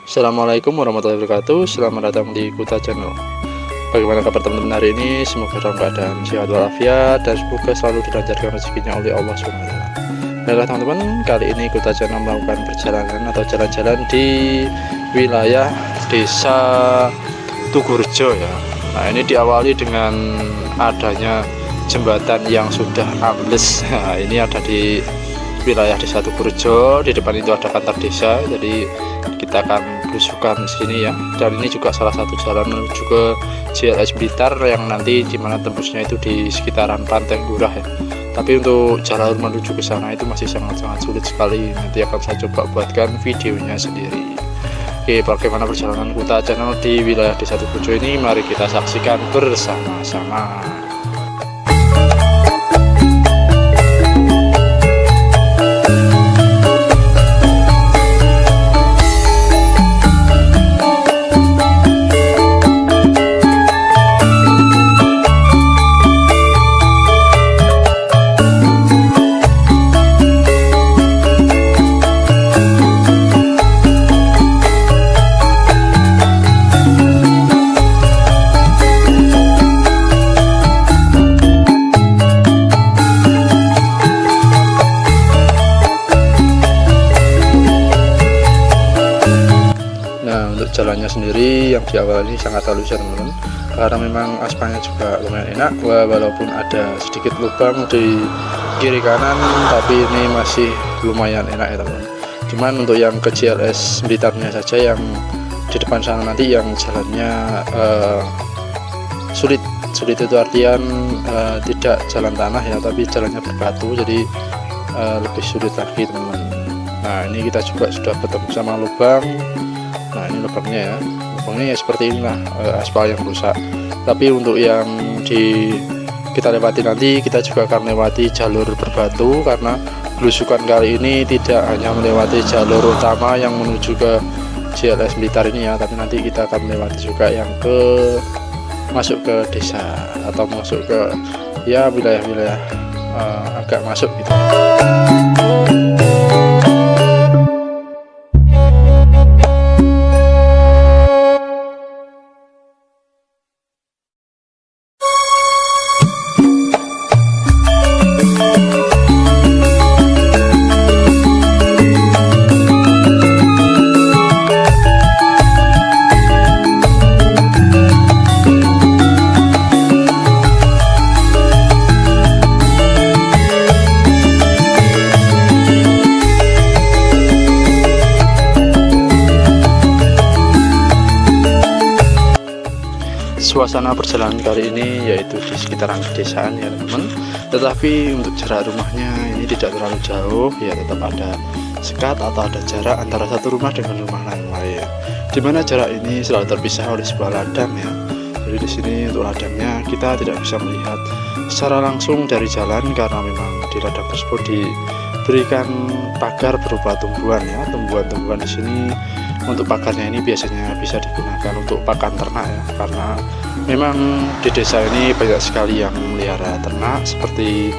Assalamualaikum warahmatullahi wabarakatuh. Selamat datang di Kuta Channel. Bagaimana kabar teman-teman hari ini? Semoga dalam keadaan sehat walafiat dan semoga selalu dilancarkan rezekinya oleh Allah SWT. Baiklah teman-teman, kali ini Kuta Channel melakukan perjalanan atau jalan-jalan di wilayah desa Tugurejo ya. Nah, ini diawali dengan adanya jembatan yang sudah ambles. Nah, ini ada di wilayah desa Tugurejo. Di depan itu ada kantor desa, jadi kita akan belusukan sini ya. Dan ini juga salah satu jalan menuju ke JLS Blitar yang nanti dimana tembusnya itu di sekitaran Pantai Gurah ya. Tapi untuk jalur menuju ke sana itu masih sangat-sangat sulit sekali. Nanti akan saya coba buatkan videonya sendiri. Oke, bagaimana perjalanan Kuta Channel di wilayah desa Tugurejo ini? Mari kita saksikan bersama-sama. Jalannya sendiri yang di awal ini sangat halus ya teman-teman, karena memang aspalnya juga lumayan enak. Walaupun ada sedikit lubang di kiri kanan, tapi ini masih lumayan enak ya teman-teman. Cuman untuk yang ke JLS Blitarnya saja yang di depan sana nanti yang jalannya sulit itu artian tidak jalan tanah ya, tapi jalannya berbatu, jadi lebih sulit lagi teman-teman. Nah, ini kita juga sudah bertemu sama lubang. Nah, ini lubangnya ya, lubangnya ya seperti inilah, aspal yang rusak. Tapi untuk yang kita lewati nanti, kita juga akan melewati jalur berbatu, karena belusukan kali ini tidak hanya melewati jalur utama yang menuju ke JLS Blitar ini ya, tapi nanti kita akan melewati juga yang masuk ke desa atau masuk ke ya wilayah-wilayah agak masuk gitu. Suasana perjalanan kali ini yaitu di sekitaran pedesaan ya teman-teman, tetapi untuk jarak rumahnya ini tidak terlalu jauh ya, tetap ada sekat atau ada jarak antara satu rumah dengan rumah lain, dimana jarak ini selalu terpisah oleh sebuah ladang ya. Jadi di sini untuk ladangnya kita tidak bisa melihat secara langsung dari jalan, karena memang di ladang tersebut diberikan pagar berupa tumbuhan ya. Tumbuhan-tumbuhan di sini untuk pagarnya ini biasanya bisa digunakan untuk pakan ternak ya, karena memang di desa ini banyak sekali yang melihara ternak seperti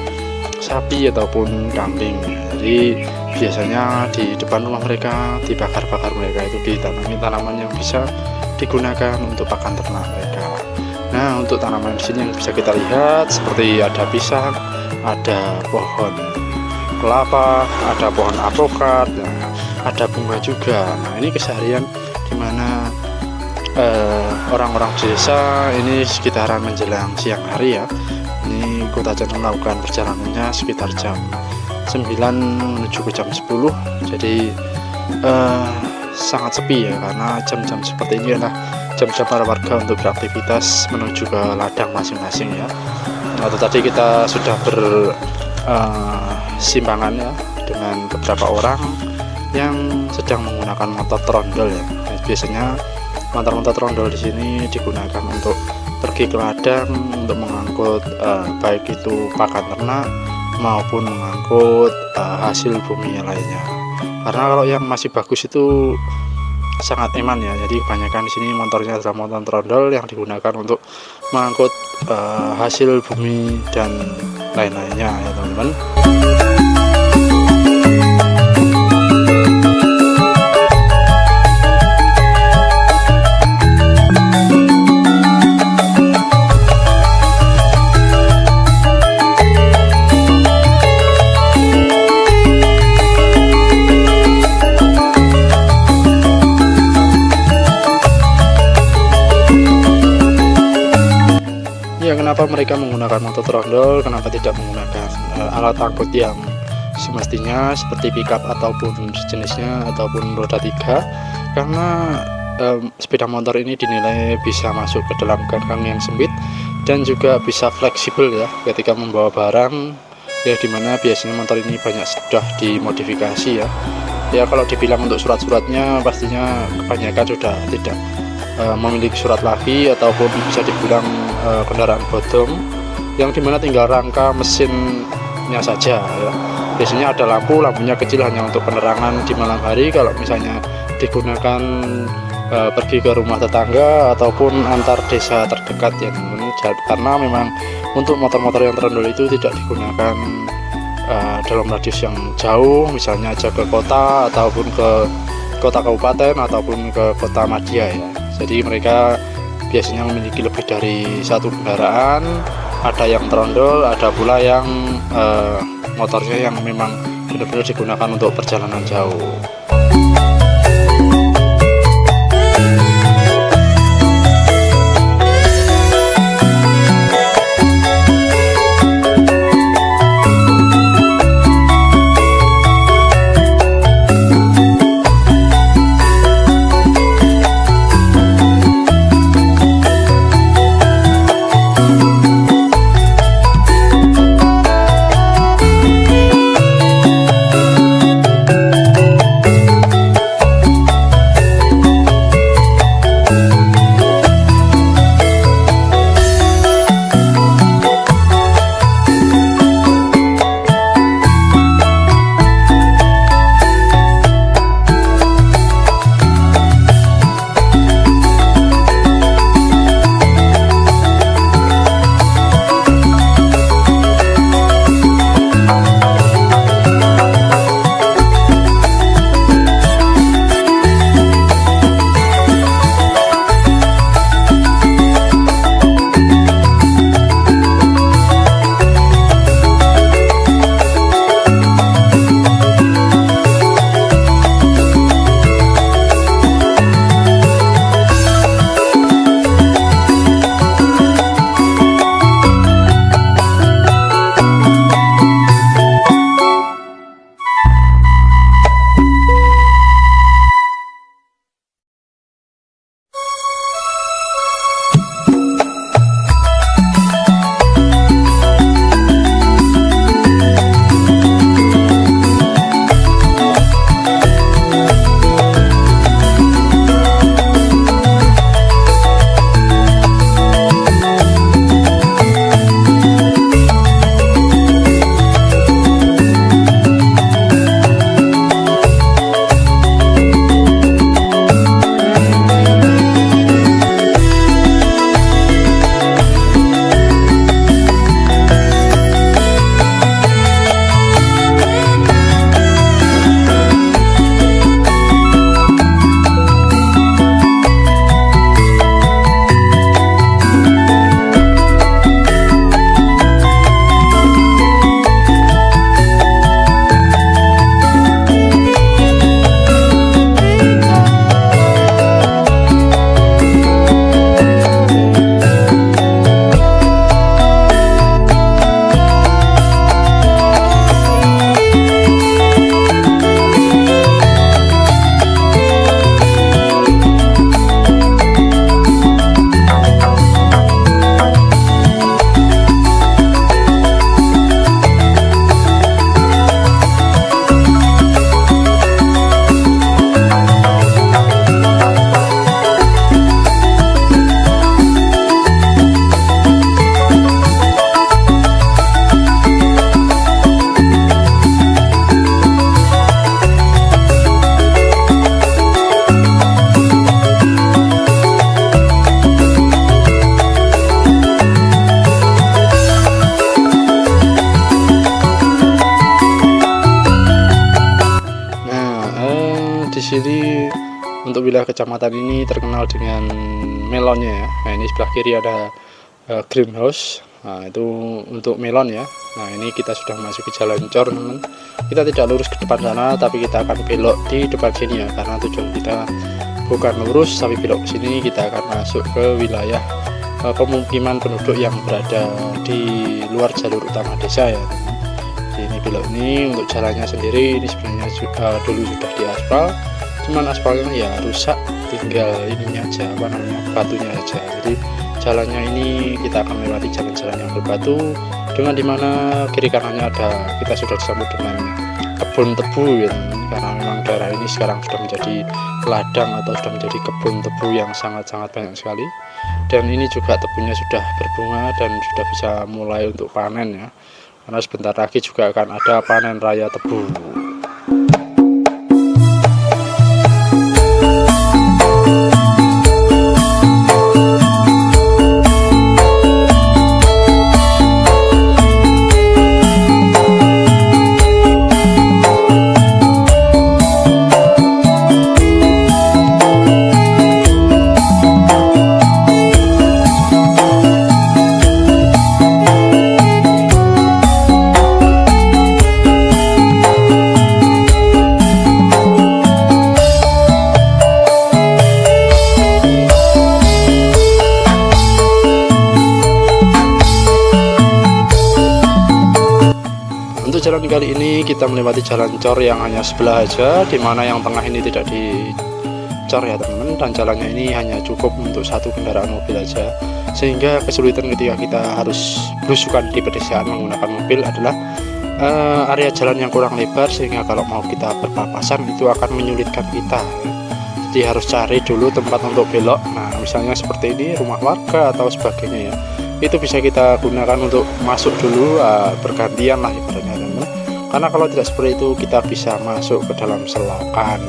sapi ataupun kambing. Jadi biasanya di depan rumah mereka, di pagar-pagar mereka itu ditanami tanaman yang bisa digunakan untuk pakan ternak mereka. Nah, untuk tanaman di sini yang bisa kita lihat seperti ada pisang, ada pohon kelapa, ada pohon alpukat, ada bunga juga. Nah, ini keseharian dimana orang-orang desa ini sekitaran menjelang siang hari ya. Ini Kuta Channel melakukan perjalanannya sekitar jam 9 menuju ke jam 10. Jadi sangat sepi ya, karena jam-jam seperti ini adalah jam-jam para warga untuk beraktivitas menuju ke ladang masing-masing ya. Nah, tadi kita sudah bersimpangan ya dengan beberapa orang yang sedang menggunakan motor trondol ya. Biasanya motor-motor trondol di sini digunakan untuk pergi ke ladang untuk mengangkut baik itu pakan ternak maupun mengangkut hasil bumi lainnya. Karena kalau yang masih bagus itu sangat eman ya. Jadi kebanyakan di sini motornya adalah motor trondol yang digunakan untuk mengangkut hasil bumi dan lain-lainnya ya teman-teman. kenapa mereka menggunakan motor trondol, kenapa tidak menggunakan alat angkut yang semestinya seperti pickup ataupun sejenisnya ataupun roda 3, karena sepeda motor ini dinilai bisa masuk ke dalam gang yang sempit dan juga bisa fleksibel ya ketika membawa barang ya, dimana biasanya motor ini banyak sudah dimodifikasi ya. Kalau dibilang untuk surat-suratnya pastinya kebanyakan sudah tidak memiliki surat lagi, ataupun bisa dibilang kendaraan bodong yang dimana tinggal rangka mesinnya saja ya. Biasanya ada lampunya kecil hanya untuk penerangan di malam hari kalau misalnya digunakan pergi ke rumah tetangga ataupun antar desa terdekat ya, karena memang untuk motor-motor yang trondol itu tidak digunakan dalam radius yang jauh, misalnya aja ke kota ataupun ke kota kabupaten ataupun ke kota madya ya. Jadi mereka biasanya memiliki lebih dari satu kendaraan, ada yang trondol, ada pula yang motornya yang memang benar-benar digunakan untuk perjalanan jauh. sini untuk wilayah kecamatan ini terkenal dengan melonnya ya. Nah ini sebelah kiri ada greenhouse. Nah itu untuk melon ya. Nah ini kita sudah masuk ke jalan cor teman. Kita tidak lurus ke depan sana, tapi kita akan belok di depan sini ya, karena tujuan kita bukan lurus tapi belok ke sini. Kita akan masuk ke wilayah pemukiman penduduk yang berada di luar jalur utama desa ya. Ini belok ini untuk jalannya sendiri ini sebenarnya dulu sudah diaspal, cuman aspalnya ya rusak, tinggal ininya aja apa namanya batunya aja. Jadi jalannya ini kita akan melewati jalan-jalan yang berbatu, dengan dimana kiri kanannya kita sudah disambut dengan kebun tebu ya, karena memang daerah ini sekarang sudah menjadi ladang atau sudah menjadi kebun tebu yang sangat-sangat banyak sekali. Dan ini juga tebunya sudah berbunga dan sudah bisa mulai untuk panen ya, karena sebentar lagi juga akan ada panen raya tebu. Jalan kali ini kita melewati jalan cor yang hanya sebelah aja, dimana yang tengah ini tidak dicor ya teman-teman, dan jalannya ini hanya cukup untuk satu kendaraan mobil aja, sehingga kesulitan ketika kita harus belusukan di pedesaan menggunakan mobil adalah area jalan yang kurang lebar, sehingga kalau mau kita berpapasan itu akan menyulitkan kita ya. Jadi harus cari dulu tempat untuk belok. Nah misalnya seperti ini rumah warga atau sebagainya ya, itu bisa kita gunakan untuk masuk dulu, bergantian lah ibaratnya teman. Karena kalau tidak seperti itu kita bisa masuk ke dalam selokan.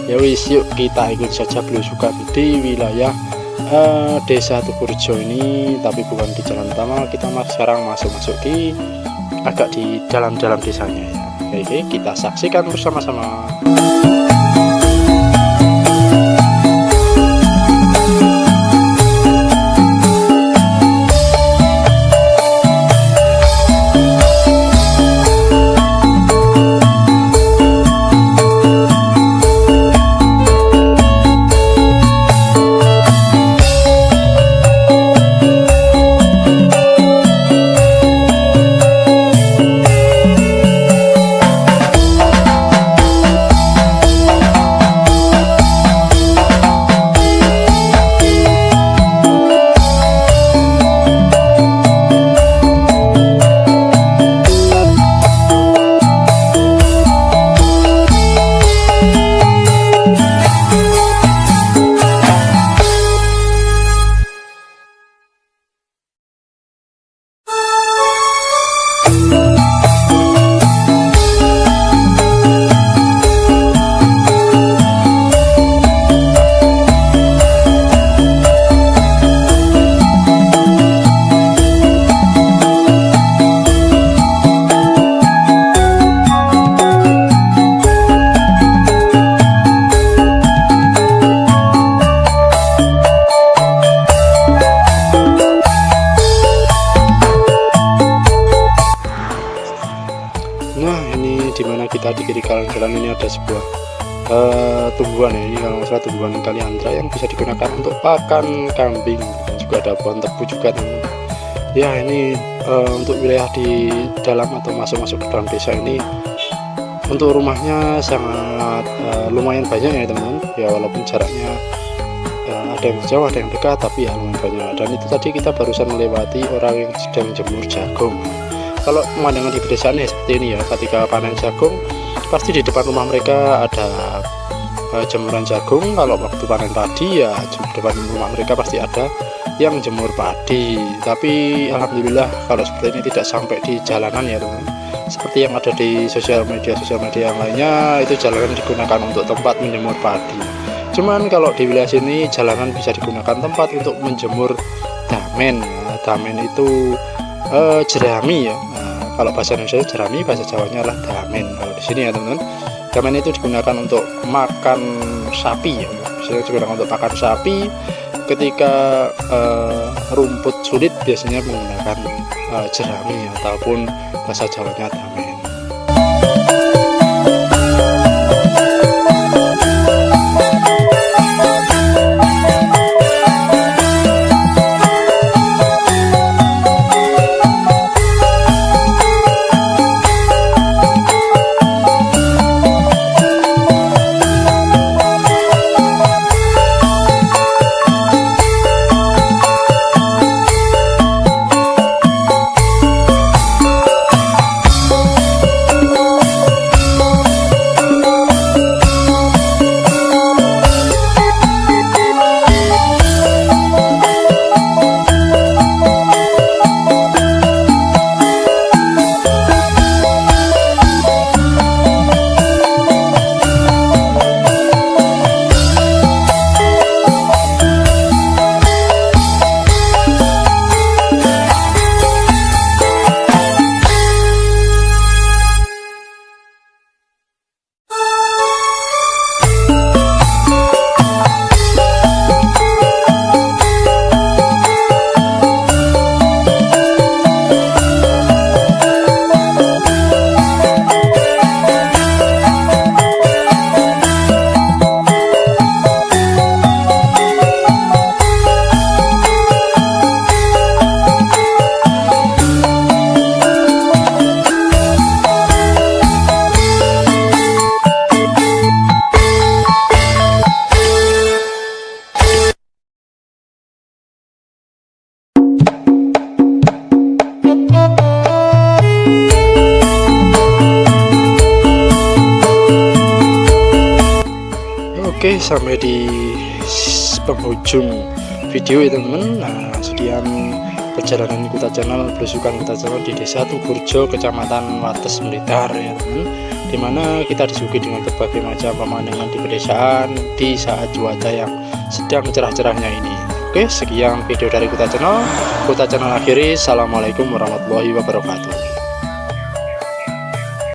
Ya wis, yuk kita ikut saja belusukan di wilayah desa Tugurejo ini, tapi bukan di jalan utama. Kita sekarang masuk di agak di dalam desanya ya. Oke, kita saksikan bersama-sama. Dimana kita di kiri kanan jalan ini ada sebuah tumbuhan ya, ini kalau masalah tumbuhan kaliandra yang bisa digunakan untuk pakan kambing, dan juga ada pohon tebu juga teman. Ya ini untuk wilayah di dalam atau masuk ke dalam desa ini, untuk rumahnya sangat lumayan banyak ya teman-teman ya, walaupun jaraknya ada yang jauh ada yang dekat, tapi ya lumayan banyak. Dan itu tadi kita barusan melewati orang yang sedang jemur jagung. Kalau pemandangan di pedesaan ya seperti ini ya, ketika panen jagung pasti di depan rumah mereka ada jemuran jagung. Kalau waktu panen padi ya di depan rumah mereka pasti ada yang jemur padi. Tapi alhamdulillah kalau seperti ini tidak sampai di jalanan ya teman. Seperti yang ada di sosial media yang lainnya, itu jalanan digunakan untuk tempat menjemur padi. Cuman kalau di wilayah sini jalanan bisa digunakan tempat untuk menjemur damen ya. Damen itu jerami ya. Kalau bahasa Indonesia jerami, bahasa Jawanya adalah damen. Kalau di sini ya teman-teman, damen itu digunakan untuk makan sapi ya. Biasanya digunakan untuk pakan sapi. Ketika rumput sulit biasanya menggunakan jerami ataupun bahasa Jawanya damen. sampai di penghujung video ya teman-teman. Nah, sekian perjalanan Kuta Channel, belusukan Kuta Channel di Desa Tuburjo, Kecamatan Wates, Blitar ya teman, dimana kita disuguhi dengan berbagai macam pemandangan di pedesaan di saat cuaca yang sedang cerah-cerahnya ini. Oke, sekian video dari Kuta Channel. Kuta Channel akhiri. Assalamualaikum warahmatullahi wabarakatuh.